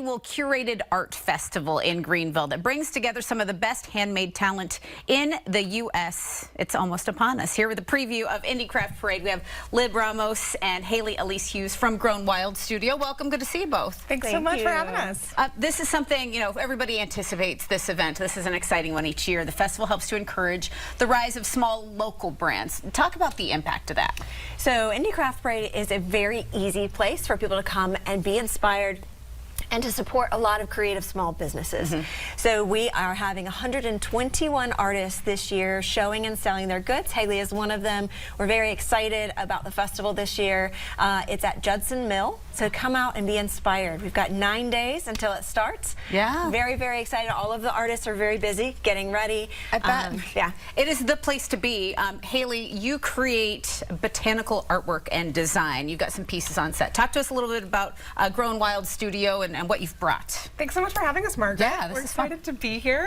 Curated art festival in Greenville that brings together some of the best handmade talent in the U.S. It's almost upon us. Here with a preview of Indie Craft Parade, we have Ramos and Elise Hughes from Grown Wild Studio. Welcome. Good to see you both. Thanks so much for having us. This is something, everybody anticipates this event. This is an exciting one each year. The festival helps to encourage the rise of small local brands. Talk about the impact of that. So Indie Craft Parade is a very easy place for people to come and be inspired and to support a lot of creative small businesses. So we are having 121 artists this year showing and selling their goods. Haley is one of them. We're very excited about the festival this year. It's at Judson Mill, so come out and be inspired. We've got 9 days until it starts. Yeah. Very, very excited. All of the artists are very busy getting ready. I bet. Yeah. It is the place to be. Haley, you create botanical artwork and design. You've got some pieces on set. Talk to us a little bit about Grown Wild Studio and what you've brought. Thanks so much for having us, Margaret. Yeah, we're excited to be here.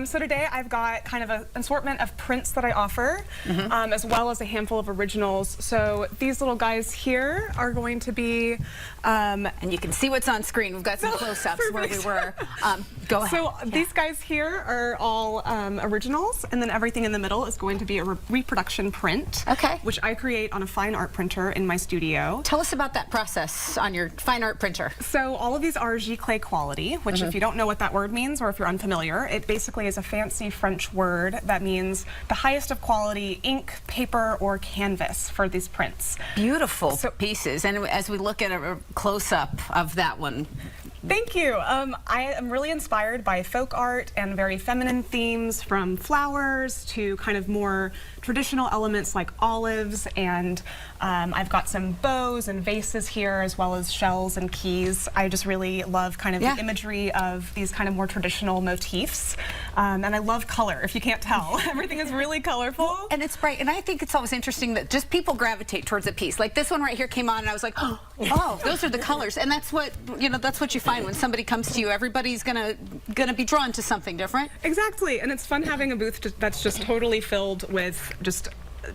So today I've got kind of an assortment of prints that I offer, as well as a handful of originals. So these little guys here are going to be... and you can see what's on screen. We've got some close-ups where we were. Go ahead. So these guys here are all originals, and then everything in the middle is going to be a reproduction print, which I create on a fine art printer in my studio. Tell us about that process on your fine art printer. So all of these are giclée quality, which if you don't know what that word means, or if you're unfamiliar, it basically is a fancy French word that means the highest of quality ink, paper, or canvas for these prints. Beautiful pieces. And as we look at a close-up of that one. Thank you. I am really inspired by folk art and very feminine themes, from flowers to kind of more traditional elements like olives, and I've got some bows and vases here, as well as shells and keys. I just really love kind of the imagery of these kind of more traditional motifs, and I love color, if you can't tell. Everything is really colorful. And it's bright, and I think it's always interesting that just people gravitate towards a piece. Like this one right here came on, and I was like, oh, those are the colors, and that's what, that's what you find when somebody comes to you. Everybody's gonna be drawn to something different. Exactly, and it's fun having a booth that's just totally filled with just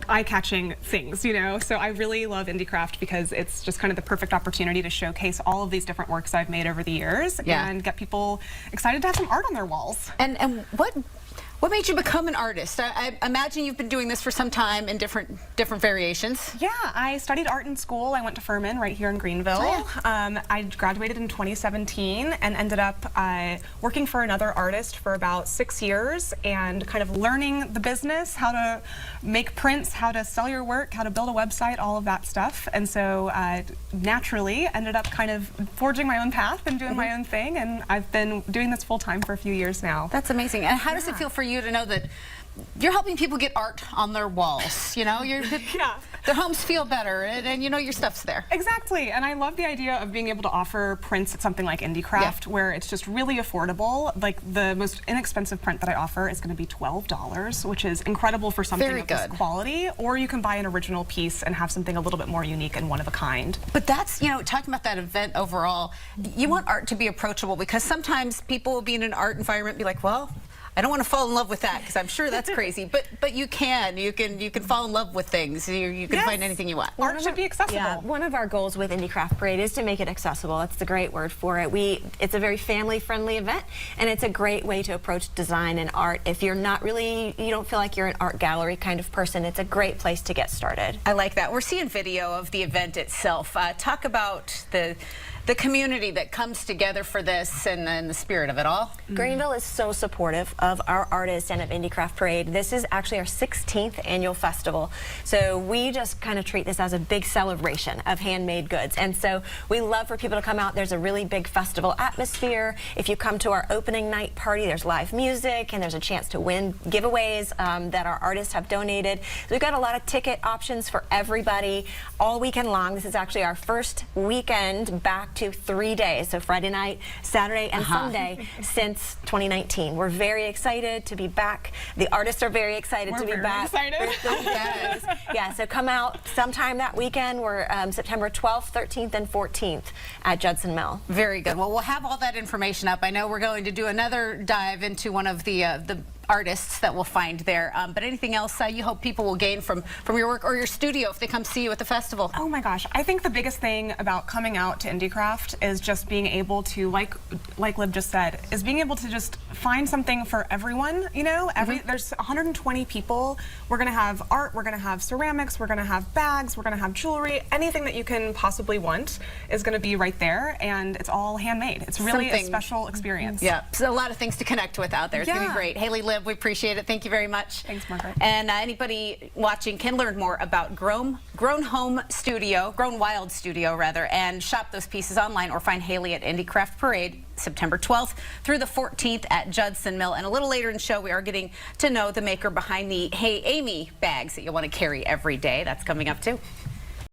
eye-catching things, So I really love Indie Craft because it's just kind of the perfect opportunity to showcase all of these different works I've made over the years and get people excited to have some art on their walls. And what made you become an artist? I imagine you've been doing this for some time in different variations. Yeah, I studied art in school. I went to Furman right here in Greenville. I graduated in 2017 and ended up working for another artist for about 6 years and kind of learning the business, how to make prints, how to sell your work, how to build a website, all of that stuff. And so naturally ended up kind of forging my own path and doing my own thing, and I've been doing this full time for a few years now. That's amazing. And how does it feel for you to know that you're helping people get art on their walls? Their homes feel better, and your stuff's there. Exactly, and I love the idea of being able to offer prints at something like Indie Craft, where it's just really affordable. Like the most inexpensive print that I offer is going to be $12, which is incredible for something of this quality. Or you can buy an original piece and have something a little bit more unique and one of a kind. But that's, talking about that event overall, you want art to be approachable, because sometimes people will be in an art environment and be like, well, I don't want to fall in love with that, because I'm sure that's crazy. But you can fall in love with things. You can find anything you want. Art should be accessible. Yeah, one of our goals with Indie Craft Parade is to make it accessible. That's the great word for it. It's a very family-friendly event, and it's a great way to approach design and art. If you're not really, you don't feel like you're an art gallery kind of person, it's a great place to get started. I like that. We're seeing video of the event itself. Talk about the community that comes together for this and the spirit of it all. Greenville is so supportive of our artists and of Indie Craft Parade. This is actually our 16th annual festival. So we just kind of treat this as a big celebration of handmade goods. And so we love for people to come out. There's a really big festival atmosphere. If you come to our opening night party, there's live music and there's a chance to win giveaways that our artists have donated. So we've got a lot of ticket options for everybody all weekend long. This is actually our first weekend back to 3 days, so Friday night, Saturday, and Sunday since 2019. We're very excited to be back. The artists are very excited to be back. Yeah, so come out sometime that weekend. We're September 12th, 13th, and 14th at Judson Mill. Very good. Well, we'll have all that information up. I know we're going to do another dive into one of the artists that we'll find there. But anything else you hope people will gain from your work or your studio if they come see you at the festival? Oh my gosh, I think the biggest thing about coming out to IndieCraft is just being able to, like Lib just said, is being able to just find something for everyone. You know, there's 120 people. We're gonna have art, we're gonna have ceramics, we're gonna have bags, we're gonna have jewelry. Anything that you can possibly want is gonna be right there, and it's all handmade. It's really a special experience. Yeah, so a lot of things to connect with out there. It's gonna be great. Haley, Lib, we appreciate it. Thank you very much. Thanks, Margaret. And anybody watching can learn more about Grown Wild Studio, and shop those pieces online or find Haley at IndieCraft Parade September 12th through the 14th at Judson Mill. And a little later in the show, we are getting to know the maker behind the Hey Amy bags that you'll want to carry every day. That's coming up too.